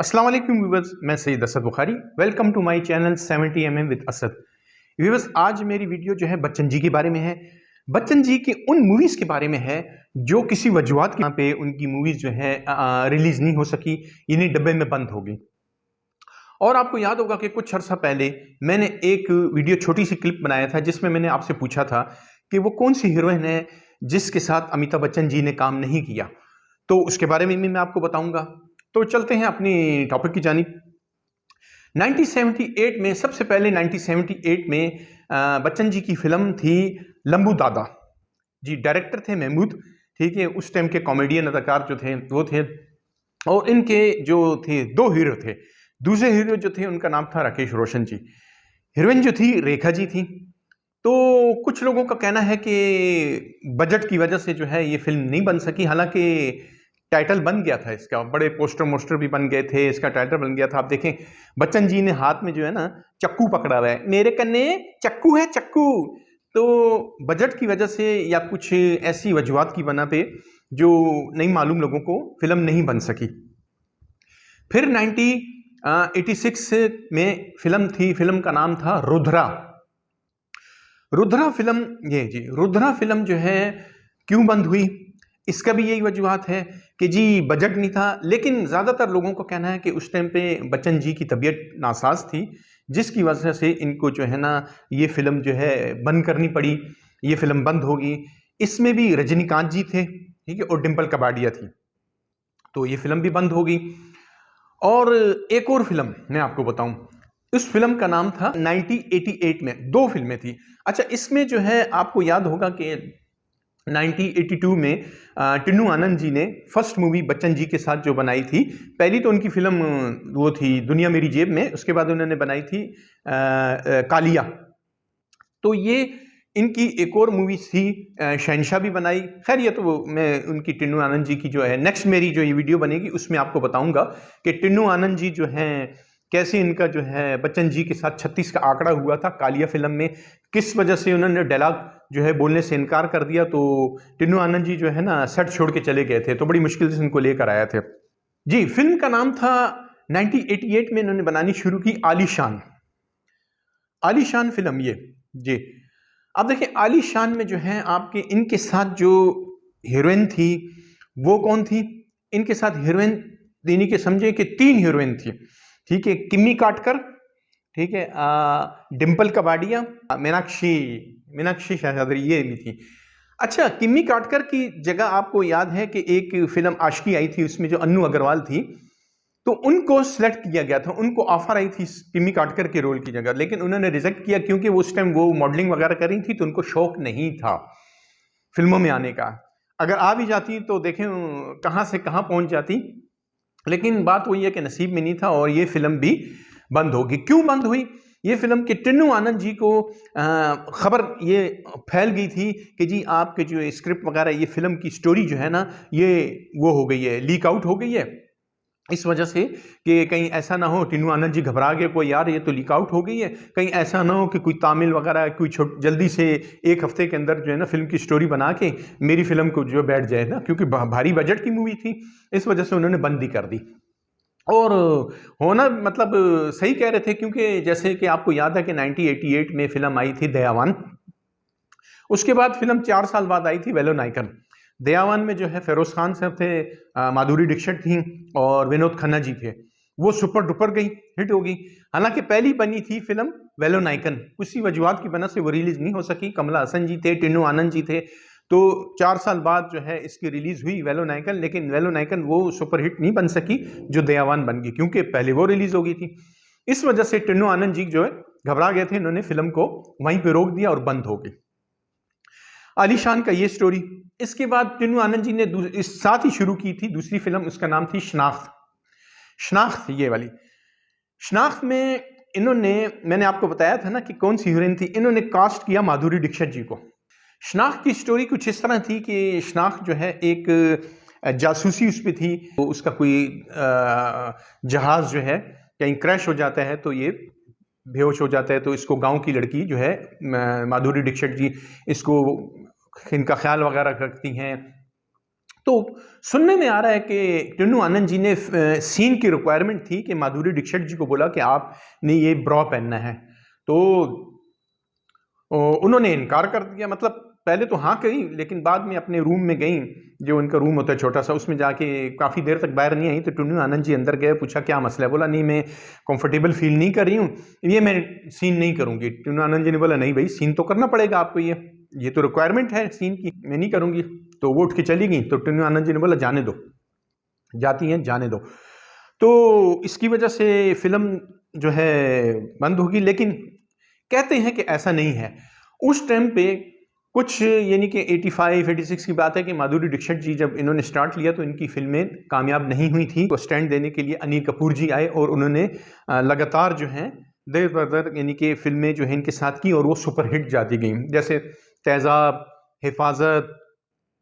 अस्सलाम वालेकुम व्यूवर्स, मैं Syed Asad Bukhari. Welcome to my channel 70 with Asad. Viewers, आज मेरी वीडियो जो है बच्चन जी के बारे में है। बच्चन जी की उन मूवीज़ के बारे में है जो किसी वजूहत के यहाँ पे उनकी मूवीज़ जो है रिलीज़ नहीं हो सकी, यानी डब्बे में बंद हो गई। और आपको याद होगा कि कुछ अर्सा पहले मैंने एक वीडियो छोटी सी क्लिप बनाया था जिसमें मैंने आपसे पूछा था कि वो कौन सी हीरोइन है जिसके साथ अमिताभ बच्चन जी ने काम नहीं किया। तो उसके बारे में भी मैं आपको बताऊंगा। तो चलते हैं अपनी टॉपिक की जानिब। 1978 में, सबसे पहले 1978 में बच्चन जी की फिल्म थी लंबू दादा। जी, डायरेक्टर थे महमूद। ठीक है, उस टाइम के कॉमेडियन अदाकार जो थे वो थे। और इनके जो थे दो हीरो थे। दूसरे हीरो जो थे उनका नाम था राकेश रोशन जी। हीरोइन जो थी रेखा जी थी। तो कुछ लोगों का कहना है कि बजट की वजह से जो है ये फिल्म नहीं बन सकी। हालांकि टाइटल बन गया था इसका, बड़े पोस्टर मोस्टर भी बन गए थे, इसका टाइटल बन गया था। आप देखें, बच्चन जी ने हाथ में जो है ना चक्कू पकड़ा हुआ है, मेरे कन्ने चक्कू है चक्कू। तो बजट की वजह से या कुछ ऐसी वजूहत की बना पे जो नहीं मालूम लोगों को, फिल्म नहीं बन सकी। फिर 1986 में फिल्म थी, फिल्म का नाम था रुद्रा। रुद्रा फिल्म, ये जी रुद्रा फिल्म जो है क्यों बंद हुई, इसका भी यही वजूहत है कि जी बजट नहीं था। लेकिन ज़्यादातर लोगों को कहना है कि उस टाइम पे बच्चन जी की तबीयत नासाज थी, जिसकी वजह से इनको जो है ना ये फिल्म जो है बंद करनी पड़ी। ये फिल्म बंद होगी। इसमें भी रजनीकांत जी थे, ठीक है, और डिम्पल कपाड़िया थी। तो ये फिल्म भी बंद होगी। और एक और फिल्म मैं आपको बताऊं, उस फिल्म का नाम था 1988 में। दो फिल्में थी। अच्छा, इसमें जो है आपको याद होगा कि 1982 में टिन्नू आनंद जी ने फर्स्ट मूवी बच्चन जी के साथ जो बनाई थी। पहली तो उनकी फिल्म वो थी दुनिया मेरी जेब में, उसके बाद उन्होंने बनाई थी कालिया। तो ये इनकी एक और मूवी थी, शहंशाह भी बनाई। खैर, ये तो मैं उनकी टिन्नू आनंद जी की जो है नेक्स्ट मेरी जो ये वीडियो बनेगी उसमें आपको बताऊंगा कि टिन्नू आनंद जी जो हैं कैसे इनका जो है बच्चन जी के साथ 36 का आंकड़ा हुआ था कालिया फिल्म में, किस वजह से उन्होंने डायलॉग जो है बोलने से इनकार कर दिया। तो टिन्नू आनंद जी जो है ना सेट छोड़ के चले गए थे, तो बड़ी मुश्किल से इनको लेकर आया थे। जी, फिल्म का नाम था 1988 में इन्होंने बनानी शुरू की आलीशान। आलीशान फिल्म ये जी। अब देखिए, आलीशान में जो है आपके इनके साथ जो हीरोइन थी वो कौन थी। इनके साथ हीरोइन देने के समझे कि तीन हीरोइन थी। ठीक है, किम्मी काटकर, ठीक है, डिम्पल कपाड़िया, मीनाक्षी मीनाक्षी शाहजादी, ये भी थी। अच्छा, किम्मी काटकर की जगह आपको याद है कि एक फिल्म आशिकी आई थी, उसमें जो अन्नू अग्रवाल थी, तो उनको सिलेक्ट किया गया था। उनको ऑफर आई थी किम्मी काटकर के रोल की जगह, लेकिन उन्होंने रिजेक्ट किया क्योंकि उस टाइम वो मॉडलिंग वगैरह कर रही थी, तो उनको शौक नहीं था फिल्मों में आने का। अगर आ भी जाती तो देखें कहाँ से कहाँ पहुंच जाती। लेकिन बात वही है कि नसीब में नहीं था और ये फिल्म भी बंद होगी। क्यों बंद हुई ये फिल्म? कि टिन्नू आनंद जी को खबर ये फैल गई थी कि जी आपके जो स्क्रिप्ट वगैरह, ये फिल्म की स्टोरी जो है ना, ये वो हो गई है, लीक आउट हो गई है। इस वजह से कि कहीं ऐसा ना हो टिन्नू आनंद जी घबरा गए, कोई यार ये तो लीक आउट हो गई है, कहीं ऐसा ना हो कि कोई तामिल वगैरह कोई जल्दी से एक हफ्ते के अंदर जो है ना फिल्म की स्टोरी बना के मेरी फिल्म को जो बैठ जाए ना, क्योंकि भारी बजट की मूवी थी। इस वजह से उन्होंने बंदी कर दी। और होना मतलब सही कह रहे थे, क्योंकि जैसे कि आपको याद है कि 1988 में फिल्म आई थी दयावान। उसके बाद फिल्म 4 साल बाद आई थी वेलो नायकन। दयावान में जो है फेरोज खान साहब थे, माधुरी दीक्षित थी और विनोद खन्ना जी थे। वो सुपर डुपर गई, हिट हो गई। हालांकि पहली बनी थी फिल्म वेलो नायकन, उसी वजूहत की वजह से वो रिलीज नहीं हो सकी। कमला हसन जी थे, टिन्नू आनंद जी थे। तो 4 साल बाद जो है इसकी रिलीज हुई वेलो नायकन, लेकिन वेलो नायकन वो सुपरहिट नहीं बन सकी जो दयावान बन गई, क्योंकि पहले वो रिलीज हो गई थी। इस वजह से टिन्नू आनंद जी जो है घबरा गए थे, इन्होंने फिल्म को वहीं पे रोक दिया और बंद हो गई। आलीशान का ये स्टोरी। इसके बाद टिन्नू आनंद जी ने इस साथ ही शुरू की थी दूसरी फिल्म, उसका नाम थी शनाख्त। शनाख्त ये वाली। शनाख्त में इन्होंने, मैंने आपको बताया था ना कि कौन सी हीरोइन थी, इन्होंने कास्ट किया माधुरी दीक्षित जी को। शनाख्त की स्टोरी कुछ इस तरह थी कि शनाख्त जो है एक जासूसी उस पर थी। तो उसका कोई जहाज जो है कहीं क्रैश हो जाता है, तो ये बेहोश हो जाता है। तो इसको गांव की लड़की जो है माधुरी दीक्षित जी इसको, इनका ख्याल वगैरह रखती हैं। तो सुनने में आ रहा है कि टिन्नू आनंद जी ने सीन की रिक्वायरमेंट थी कि माधुरी दीक्षित जी को बोला कि आपने ये ब्रा पहनना है, तो उन्होंने इनकार कर दिया। मतलब पहले तो हाँ कही, लेकिन बाद में अपने रूम में गई, जो उनका रूम होता है छोटा सा, उसमें जाके काफ़ी देर तक बाहर नहीं आई। तो टिन्नू आनंद जी अंदर गए, पूछा क्या मसला है, बोला नहीं मैं कंफर्टेबल फील नहीं कर रही हूँ, ये मैं सीन नहीं करूँगी। टिन्नू आनंद जी ने बोला नहीं भाई, सीन तो करना पड़ेगा आपको, ये तो रिक्वायरमेंट है सीन की, मैं नहीं करूँगी। तो वो उठ के चली गई। तो टिन्नू आनंद जी ने बोला जाने दो, जाती हैं जाने दो। तो इसकी वजह से फिल्म जो है बंद होगी। लेकिन कहते हैं कि ऐसा नहीं है। उस टाइम पे कुछ यानी कि 85-86 की बात है कि माधुरी दीक्षित जी जब इन्होंने स्टार्ट लिया तो इनकी फिल्में कामयाब नहीं हुई थी। तो स्टैंड देने के लिए अनिल कपूर जी आए और उन्होंने लगातार जो है दर बदर यानी कि फिल्में जो है इनके साथ की और वो सुपरहिट जाती गई। जैसे तेज़ाब, हिफाजत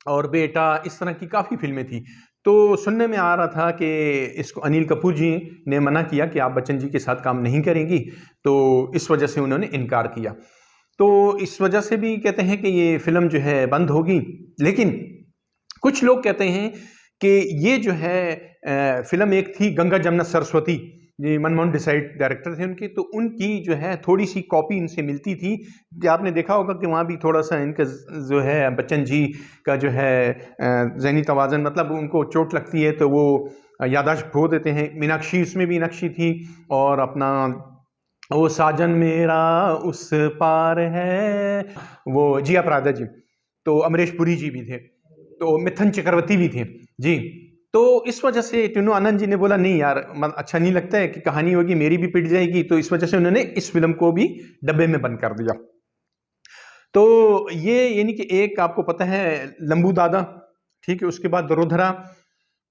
और बेटा, इस तरह की काफ़ी फिल्में थी। तो सुनने में आ रहा था कि इसको अनिल कपूर जी ने मना किया कि आप बच्चन जी के साथ काम नहीं करेंगी, तो इस वजह से उन्होंने इनकार किया। तो इस वजह से भी कहते हैं कि ये फिल्म जो है बंद होगी। लेकिन कुछ लोग कहते हैं कि ये जो है फिल्म एक थी गंगा जमुना सरस्वती, ये मनमोहन देसाई डायरेक्टर थे उनके, तो उनकी जो है थोड़ी सी कॉपी इनसे मिलती थी। आपने देखा होगा कि वहाँ भी थोड़ा सा इनका जो है बच्चन जी का जो है ज़हनी तवाज़न, मतलब उनको चोट लगती है तो वो याददाश्त खो देते हैं। मीनाक्षी, उसमें भी मीनाक्षी थी, और अपना वो साजन मेरा उस पार है, वो जिया परादा जी, तो अमरीश पुरी जी भी थे, तो मिथुन चक्रवर्ती भी थे जी। तो इस वजह से टिन्नू आनंद जी ने बोला नहीं यार, अच्छा नहीं लगता है कि कहानी होगी मेरी भी पिट जाएगी, तो इस वजह से उन्होंने इस फिल्म को भी डब्बे में बंद कर दिया। तो ये यानी कि एक आपको पता है लंबू दादा, ठीक है, उसके बाद दरोधरा,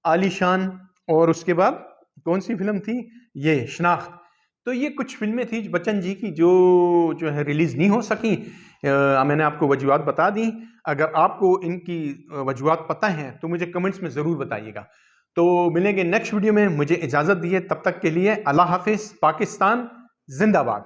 आलीशान, और उसके बाद कौन सी फिल्म थी ये शनाख्त। तो ये कुछ फिल्में थी बच्चन जी की जो है रिलीज नहीं हो सकी। मैंने आपको वजूहात बता दी। अगर आपको इनकी वजूहात पता हैं तो मुझे कमेंट्स में ज़रूर बताइएगा। तो मिलेंगे नेक्स्ट वीडियो में, मुझे इजाज़त दीजिए, तब तक के लिए अल्लाह हाफिज़। पाकिस्तान जिंदाबाद।